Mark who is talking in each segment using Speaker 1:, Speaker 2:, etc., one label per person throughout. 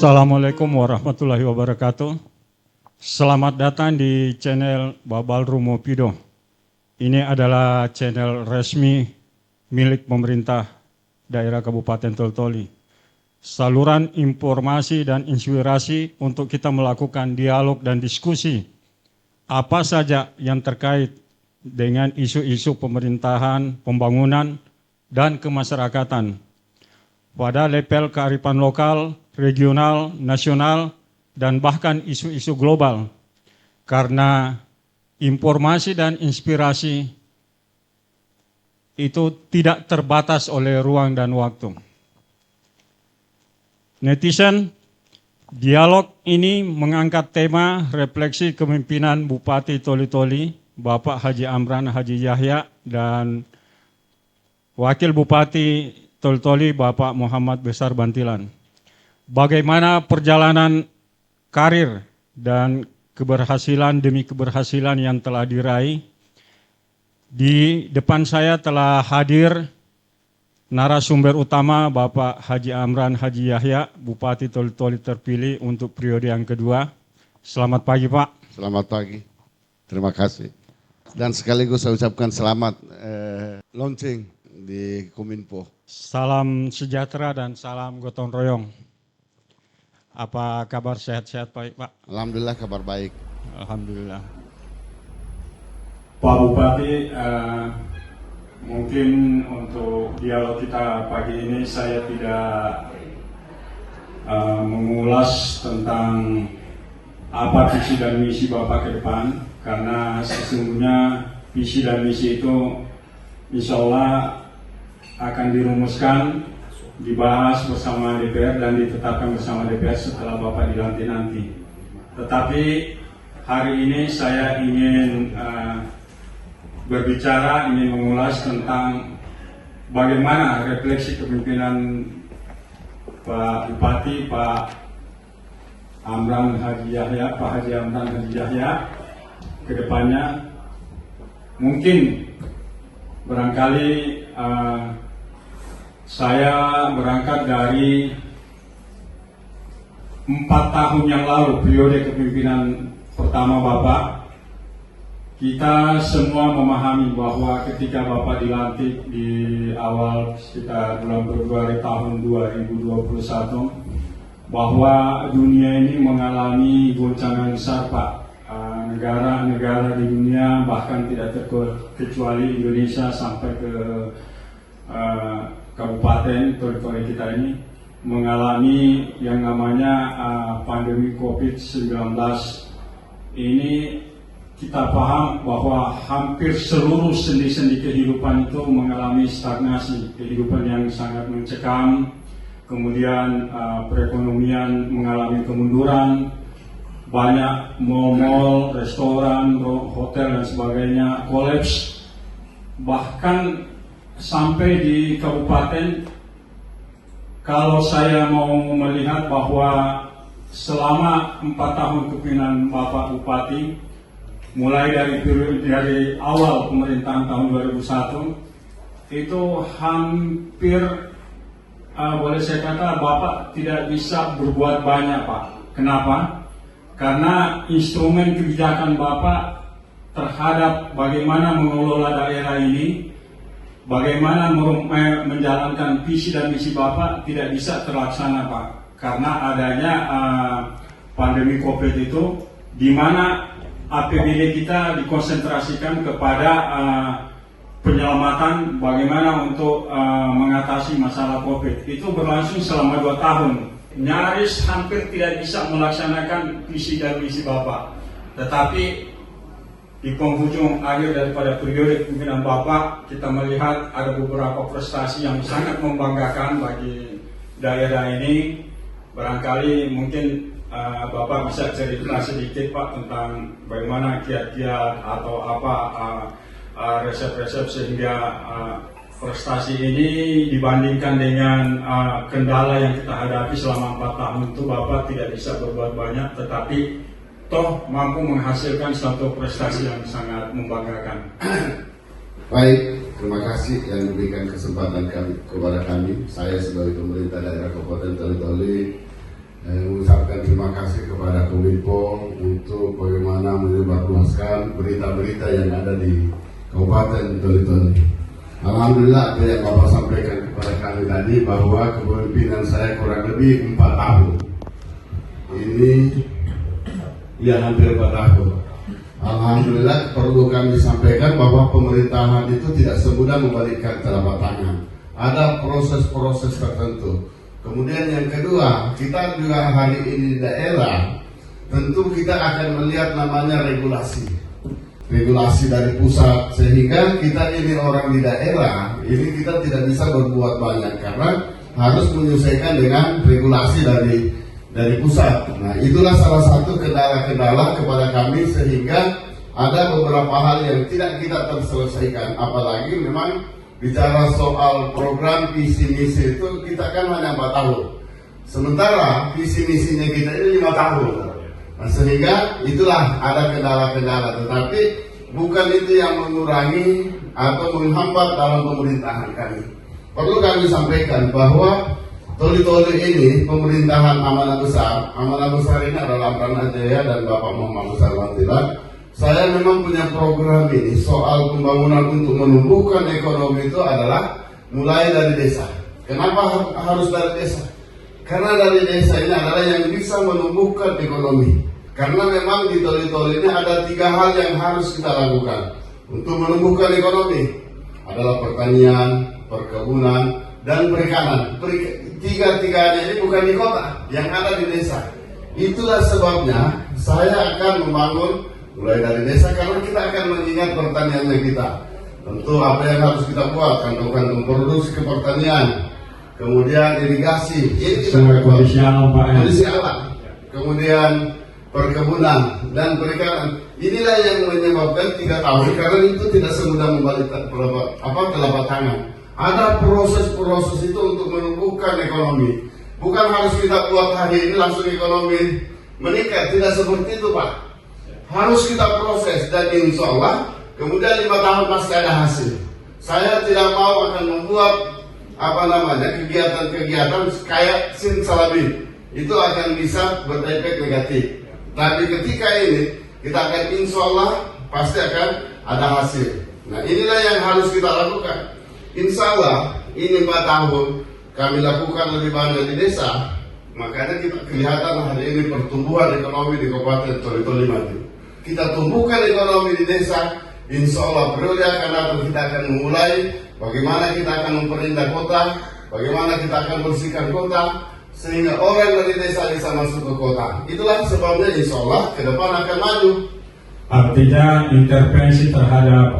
Speaker 1: Assalamualaikum warahmatullahi wabarakatuh. Selamat datang di channel Babal Rumopido. Ini adalah channel resmi milik pemerintah daerah Kabupaten Toli-Toli. Saluran informasi dan inspirasi untuk kita melakukan dialog dan diskusi apa saja yang terkait dengan isu-isu pemerintahan, pembangunan, dan kemasyarakatan pada level kearifan lokal, regional, nasional, dan bahkan isu-isu global. Karena informasi dan inspirasi itu tidak terbatas oleh ruang dan waktu. Netizen, dialog ini mengangkat tema refleksi kepemimpinan Bupati Toli-Toli, Bapak Haji Amran Haji Yahya, dan Wakil Bupati Toli-Toli, Bapak Muhammad Besar Bantilan. Bagaimana perjalanan karir dan keberhasilan demi keberhasilan yang telah diraih. Di depan saya telah hadir narasumber utama Bapak Haji Amran Haji Yahya, Bupati Toli-Toli terpilih untuk periode yang kedua. Selamat pagi, Pak.
Speaker 2: Selamat pagi, terima kasih. Dan sekaligus saya ucapkan selamat launching di Kominfo.
Speaker 1: Salam sejahtera dan salam gotong royong. Apa kabar, sehat-sehat baik, Pak?
Speaker 2: Alhamdulillah kabar baik.
Speaker 1: Alhamdulillah. Pak Bupati, mungkin untuk dialog kita pagi ini saya tidak mengulas tentang apa visi dan misi Bapak ke depan, karena sesungguhnya visi dan misi itu insya Allah akan dirumuskan, dibahas bersama DPR dan ditetapkan bersama DPR setelah Bapak dilantik nanti. Tetapi hari ini saya ingin berbicara, ingin mengulas tentang bagaimana refleksi kepemimpinan Pak Bupati, Pak Amran Haji Yahya, Pak Haji Amran Haji Yahya ke depannya. Mungkin barangkali saya berangkat dari 4 tahun yang lalu, periode kepemimpinan pertama Bapak. Kita semua memahami bahwa ketika Bapak dilantik di awal sekitar bulan Februari tahun 2021, bahwa dunia ini mengalami goncangan besar, Pak. Negara-negara di dunia, bahkan tidak terkecuali Indonesia sampai ke Kabupaten Toli-Toli kita ini mengalami yang namanya pandemi COVID-19. Ini kita paham bahwa hampir seluruh sendi-sendi kehidupan itu mengalami stagnasi, kehidupan yang sangat mencekam, kemudian perekonomian mengalami kemunduran, banyak mal-mal, restoran, hotel dan sebagainya kolaps. Bahkan sampai di kabupaten, kalau saya mau melihat bahwa selama 4 tahun kepemimpinan Bapak Bupati, mulai dari awal pemerintahan tahun 2001, itu hampir boleh saya kata Bapak tidak bisa berbuat banyak, Pak. Kenapa? Karena instrumen kebijakan Bapak terhadap bagaimana mengelola daerah ini, bagaimana menjalankan visi dan misi Bapak tidak bisa terlaksana, Pak. Karena adanya pandemi COVID itu, di mana APBD kita dikonsentrasikan kepada penyelamatan bagaimana untuk mengatasi masalah COVID. Itu berlangsung selama 2 tahun. Nyaris hampir tidak bisa melaksanakan visi dan misi Bapak. Tetapi di penghujung akhir daripada periode kepemimpinan Bapak, kita melihat ada beberapa prestasi yang sangat membanggakan bagi daerah ini. Barangkali mungkin Bapak bisa cerita sedikit, Pak, tentang bagaimana kiat-kiat atau apa resep-resep sehingga prestasi ini dibandingkan dengan kendala yang kita hadapi selama 4 tahun itu Bapak tidak bisa berbuat banyak, tetapi toh mampu menghasilkan suatu prestasi yang sangat membanggakan.
Speaker 2: Baik, terima kasih yang diberikan kesempatan kepada kami. Saya sebagai pemerintah daerah Kabupaten Toli-Toli mengucapkan terima kasih kepada Kominfo untuk bagaimana menyebarluaskan berita-berita yang ada di Kabupaten Toli-Toli. Alhamdulillah apa yang Bapak sampaikan kepada kami tadi bahwa kepemimpinan saya kurang lebih 4 tahun. Ini ya hampir 4 tahun. Alhamdulillah perlu kami sampaikan bahwa pemerintahan itu tidak semudah membalikkan telapak tangan. Ada proses-proses tertentu. Kemudian yang kedua, kita juga hari ini di daerah, tentu kita akan melihat namanya regulasi. Regulasi dari pusat, sehingga kita ini orang di daerah, ini kita tidak bisa berbuat banyak karena harus menyesuaikan dengan regulasi dari pusat. Nah, itulah salah satu kendala-kendala kepada kami sehingga ada beberapa hal yang tidak kita terselesaikan. Apalagi memang bicara soal program visi misi itu kita kan hanya 4 tahun. Sementara visi misinya kita ini 5 tahun. Nah, sehingga itulah ada kendala-kendala. Tetapi bukan itu yang mengurangi atau menghambat dalam pemerintahan kami. Perlu kami sampaikan bahwa Toli-Toli ini pemerintahan amanah besar ini adalah Amran Ajaya dan Bapak Muhammad Besar Wantilan. Saya memang punya program ini soal pembangunan untuk menumbuhkan ekonomi itu adalah mulai dari desa. Kenapa harus dari desa? Karena dari desa ini adalah yang bisa menumbuhkan ekonomi. Karena memang di Toli-Toli ini ada 3 hal yang harus kita lakukan untuk menumbuhkan ekonomi. Adalah pertanian, perkebunan, dan perikanan. Tiga-tiganya ini bukan di kota, yang ada di desa. Itulah sebabnya saya akan membangun mulai dari desa karena kita akan mengingat pertaniannya kita. Tentu apa yang harus kita buat, kantong-kantong produksi kepertanian, kemudian irigasi, ini kita
Speaker 1: kondisi alam, Pak.
Speaker 2: Kondisi alam, kemudian perkebunan dan perikanan. Inilah yang menyebabkan 3 tahun karena itu tidak semudah membalik telapak tangan. Ada proses-proses itu untuk menumbuhkan ekonomi. Bukan harus kita buat hari ini langsung ekonomi meningkat, tidak seperti itu, Pak. Harus kita proses dan insya Allah kemudian 5 tahun pasti ada hasil. Saya tidak mau akan membuat kegiatan-kegiatan kayak simsalabim itu akan bisa berefek negatif. Tapi ketika ini kita akan insya Allah pasti akan ada hasil. Nah, inilah yang harus kita lakukan. Insya Allah ini 4 tahun kami lakukan lebih banyak di desa. Makanya kita kelihatan hari ini pertumbuhan ekonomi di Kabupaten Toli-Toli maju. Kita tumbuhkan ekonomi di desa, insya Allah periode akan datang kita akan memulai bagaimana kita akan memperindah kota, bagaimana kita akan bersihkan kota, sehingga orang dari desa bisa masuk ke kota. Itulah sebabnya insya Allah ke depan akan maju.
Speaker 1: Artinya intervensi terhadap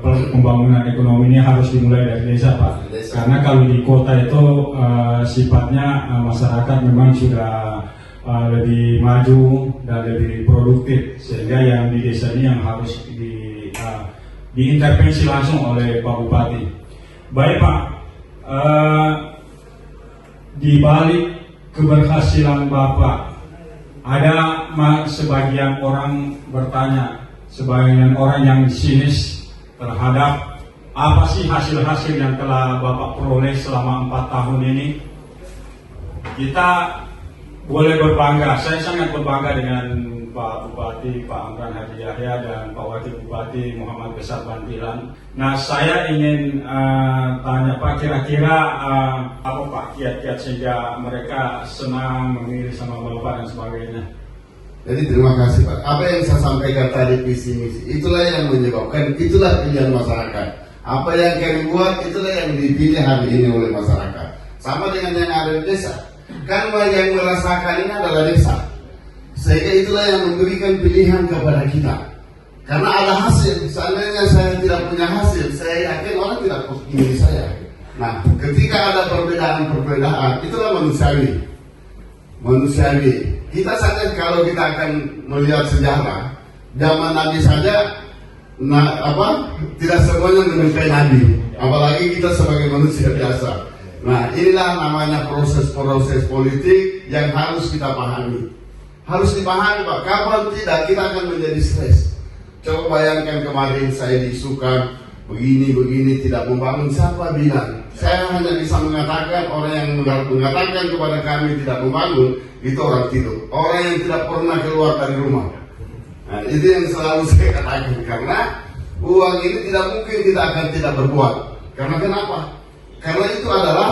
Speaker 1: pembangunan ekonomi ini harus dimulai dari desa, Pak. Karena kalau di kota itu sifatnya masyarakat memang sudah lebih maju dan lebih produktif, sehingga yang di desa ini yang harus diintervensi langsung oleh Pak Bupati. Baik, Pak, di balik keberhasilan Bapak ada sebagian orang bertanya, sebagian orang yang sinis terhadap apa sih hasil-hasil yang telah Bapak peroleh selama 4 tahun ini. Kita boleh berbangga, saya sangat berbangga dengan Pak Bupati, Pak Amran Haji Yahya dan Pak Wakil Bupati Muhammad Besar Wantilan. Nah, saya ingin tanya Pak, kira-kira apa Pak kiat-kiat sehingga mereka senang memilih sama Bapak dan sebagainya.
Speaker 2: Jadi terima kasih, Pak. Apa yang saya sampaikan tadi visi misi, itulah yang menyebabkan, itulah pilihan masyarakat. Apa yang kami buat, itulah yang dipilih hari ini oleh masyarakat. Sama dengan yang ada di desa. Kan yang merasakan ini adalah desa. Sehingga itulah yang memberikan pilihan kepada kita. Karena ada hasil. Seandainya saya tidak punya hasil, saya yakin orang tidak memilih saya. Nah, ketika ada perbedaan, itulah manusiawi. Kita sadar kalau kita akan melihat sejarah, zaman Nabi saja, tidak semuanya menyerupai Nabi. Apalagi kita sebagai manusia biasa. Nah, inilah namanya proses-proses politik yang harus kita pahami. Harus dipahami, Pak. Kapan tidak kita akan menjadi stres. Coba bayangkan kemarin saya diisukan begini tidak membangun. Siapa bilang? Saya hanya bisa mengatakan orang yang mengatakan kepada kami tidak membangun itu orang tidur, orang yang tidak pernah keluar dari rumah. Nah, itu yang selalu saya katakan, karena uang ini tidak mungkin kita akan tidak berbuat. Karena kenapa? Karena itu adalah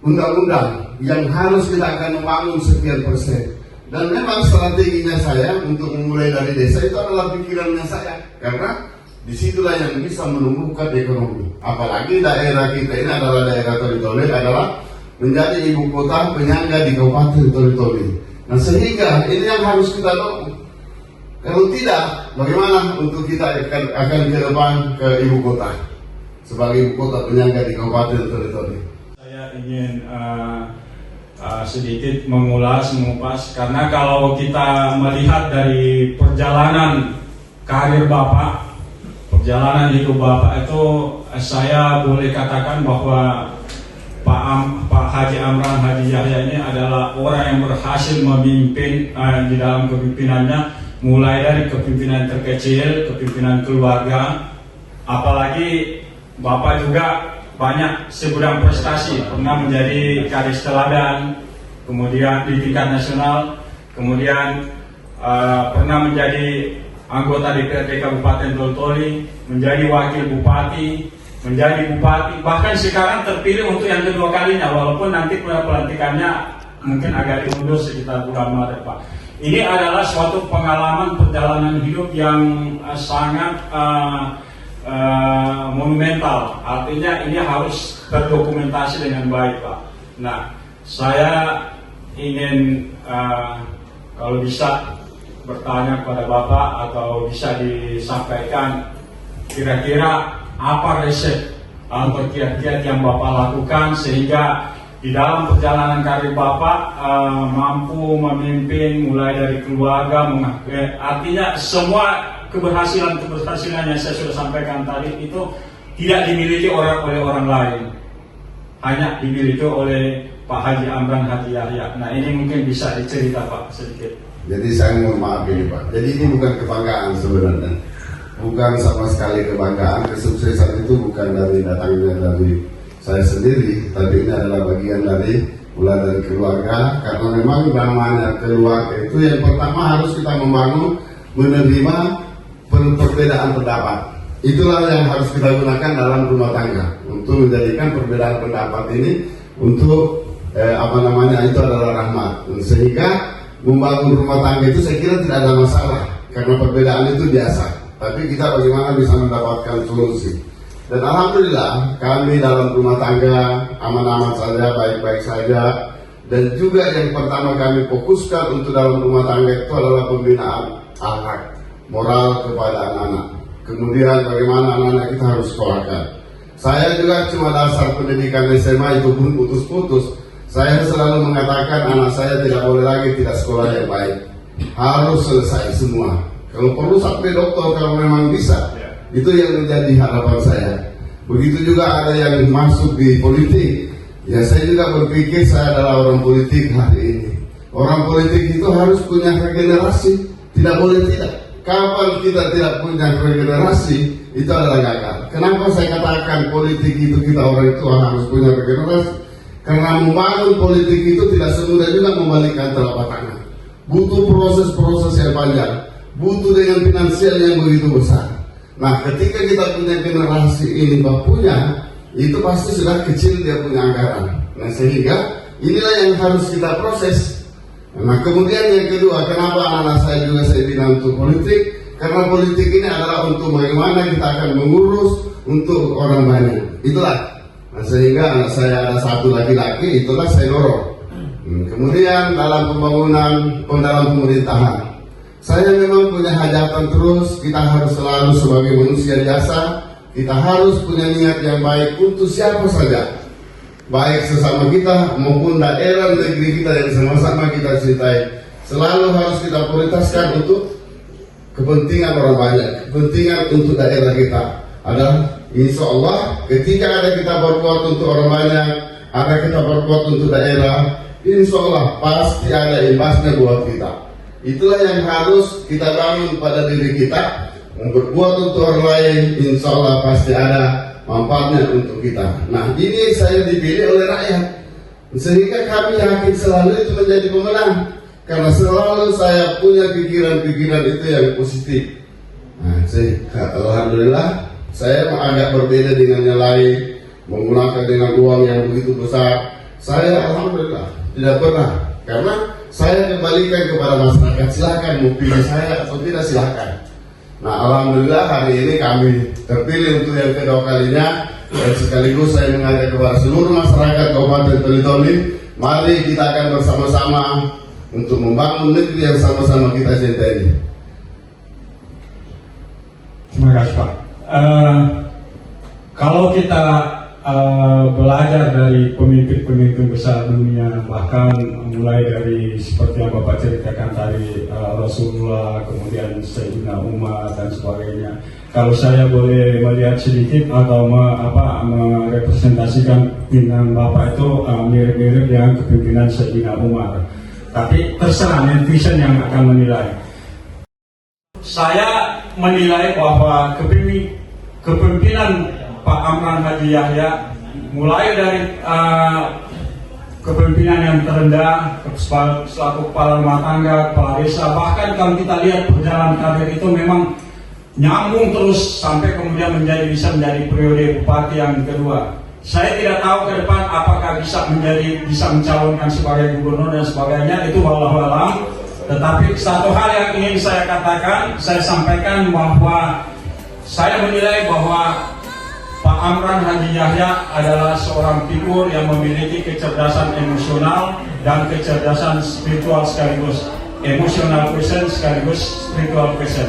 Speaker 2: undang-undang yang harus kita akan membangun sekian persen. Dan memang strateginya saya untuk memulai dari desa itu adalah pikirannya saya, karena disitulah yang bisa menumbuhkan ekonomi. Apalagi daerah kita ini adalah daerah Toli-Toli, adalah menjadi ibu kota penyangga di Kabupaten Toli-Toli. Nah, sehingga ini yang harus kita dorong. Kalau tidak, bagaimana untuk kita akan ke depan ke ibu kota sebagai ibu kota penyangga di Kabupaten Toli-Toli?
Speaker 1: Saya ingin sedikit mengupas, karena kalau kita melihat dari perjalanan karir Bapak, perjalanan hidup Bapak itu, saya boleh katakan bahwa Pak Haji Amran Haji Yahya ini adalah orang yang berhasil memimpin di dalam kepemimpinannya, mulai dari kepemimpinan terkecil, kepemimpinan keluarga. Apalagi Bapak juga banyak segudang prestasi, pernah menjadi kadis teladan, kemudian di tingkat nasional, kemudian pernah menjadi anggota DPRD Kabupaten Toli-Toli, menjadi wakil bupati, menjadi bupati, bahkan sekarang terpilih untuk yang kedua kalinya, walaupun nanti pelantikannya mungkin agak diundur sekitar bulan Maret, Pak. Ini adalah suatu pengalaman perjalanan hidup yang sangat monumental. Artinya ini harus terdokumentasi dengan baik, Pak. Nah, saya ingin kalau bisa bertanya kepada Bapak atau bisa disampaikan kira-kira apa resep atau kiat-kiat yang Bapak lakukan sehingga di dalam perjalanan karir Bapak mampu memimpin mulai dari keluarga, artinya semua keberhasilan yang saya sudah sampaikan tadi itu tidak dimiliki oleh orang lain, hanya dimiliki oleh Pak Haji Amran Haji Yahya. Nah, ini mungkin bisa dicerita Pak sedikit.
Speaker 2: Jadi saya mohon maaf ini Pak. Jadi ini bukan kebanggaan sebenarnya, bukan sama sekali kebanggaan. Kesuksesan itu bukan datangnya dari saya sendiri, tapi ini adalah bagian dari mulai dari keluarga. Karena memang namanya keluarga itu yang pertama harus kita membangun, menerima perbedaan pendapat. Itulah yang harus kita gunakan dalam rumah tangga untuk menjadikan perbedaan pendapat ini untuk itu adalah rahmat. Sehingga membangun rumah tangga itu saya kira tidak ada masalah, karena perbedaan itu biasa. Tapi kita bagaimana bisa mendapatkan solusi. Dan alhamdulillah kami dalam rumah tangga aman-aman saja, baik-baik saja. Dan juga yang pertama kami fokuskan untuk dalam rumah tangga itu adalah pembinaan akhlak moral kepada anak-anak. Kemudian bagaimana anak-anak kita harus sekolahkan. Saya juga cuma dasar pendidikan SMA itu pun putus-putus. Saya selalu mengatakan anak saya tidak boleh lagi tidak sekolah yang baik, harus selesai semua. Kalau perlu sampai dokter kalau memang bisa. Itu yang menjadi harapan saya. Begitu juga ada yang masuk di politik. Ya, saya juga berpikir saya adalah orang politik hari ini. Orang politik itu harus punya regenerasi, tidak boleh tidak. Kapan kita tidak punya regenerasi, itu adalah gagal. Kenapa saya katakan politik itu kita orang tua harus punya regenerasi? Karena membangun politik itu tidak semudah juga membalikkan telapak tangan. Butuh proses-proses yang panjang, butuh dengan finansial yang begitu besar. Nah, ketika kita punya generasi ini punya, itu pasti sudah kecil dia punya anggaran. Nah, sehingga inilah yang harus kita proses. Nah, kemudian yang kedua, kenapa anak-anak saya juga saya bilang untuk politik? Karena politik ini adalah untuk bagaimana kita akan mengurus untuk orang banyak. Itulah. Nah, sehingga anak saya ada satu laki-laki, itulah saya dorong. Kemudian dalam pembangunan, dalam pemerintahan, saya memang punya hajatan terus. Kita harus selalu sebagai manusia biasa, kita harus punya niat yang baik untuk siapa saja, baik sesama kita maupun daerah negeri kita yang sama-sama kita cintai. Selalu harus kita prioritaskan untuk kepentingan orang banyak, kepentingan untuk daerah kita. Adalah insya Allah ketika ada kita berbuat untuk orang banyak, ada kita berbuat untuk daerah, insya Allah pasti ada imbasnya buat kita. Itulah yang harus kita bangun pada diri kita, berbuat untuk orang lain, insya Allah pasti ada manfaatnya untuk kita. Nah, ini saya dipilih oleh rakyat, sehingga kami yakin selalu itu menjadi pemenang, karena selalu saya punya pikiran-pikiran itu yang positif. Nah, alhamdulillah saya agak berbeda dengan yang lain, menggunakan dengan uang yang begitu besar. Saya alhamdulillah tidak pernah, karena saya kembalikan kepada masyarakat, silakan mau pilih saya atau tidak silakan. Nah, alhamdulillah hari ini kami terpilih untuk yang kedua kalinya, dan sekaligus saya mengajak kepada seluruh masyarakat Kabupaten Toli-Toli, mari kita akan bersama-sama untuk membangun negeri yang sama-sama kita cintai.
Speaker 1: Terima kasih Pak. Kalau kita belajar dari pemimpin-pemimpin besar dunia, bahkan mulai dari seperti yang Bapak ceritakan tadi, Rasulullah, kemudian Sayyidina Umar dan sebagainya. Kalau saya boleh melihat sedikit atau merepresentasikan pimpinan Bapak itu mirip-mirip dengan kepemimpinan Sayyidina Umar. Tapi terserah netizen yang akan menilai. Saya menilai bahwa kepemimpinan Pak Amran Haji Yahya, mulai dari kepemimpinan yang terendah selaku kepala rumah tangga, kepala desa, bahkan kalau kita lihat perjalanan karir itu memang nyambung terus sampai kemudian bisa menjadi periode bupati yang kedua. Saya tidak tahu ke depan apakah bisa mencalonkan sebagai gubernur dan sebagainya, itu wallahu alam. Tetapi satu hal yang ingin saya katakan, saya sampaikan bahwa saya menilai bahwa Pak Amran Haji Yahya adalah seorang figur yang memiliki kecerdasan emosional dan kecerdasan spiritual sekaligus. Emosional person sekaligus spiritual person.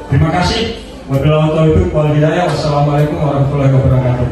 Speaker 1: Terima kasih. Wabillahi taufiq wal hidayah. Wassalamualaikum warahmatullahi wabarakatuh.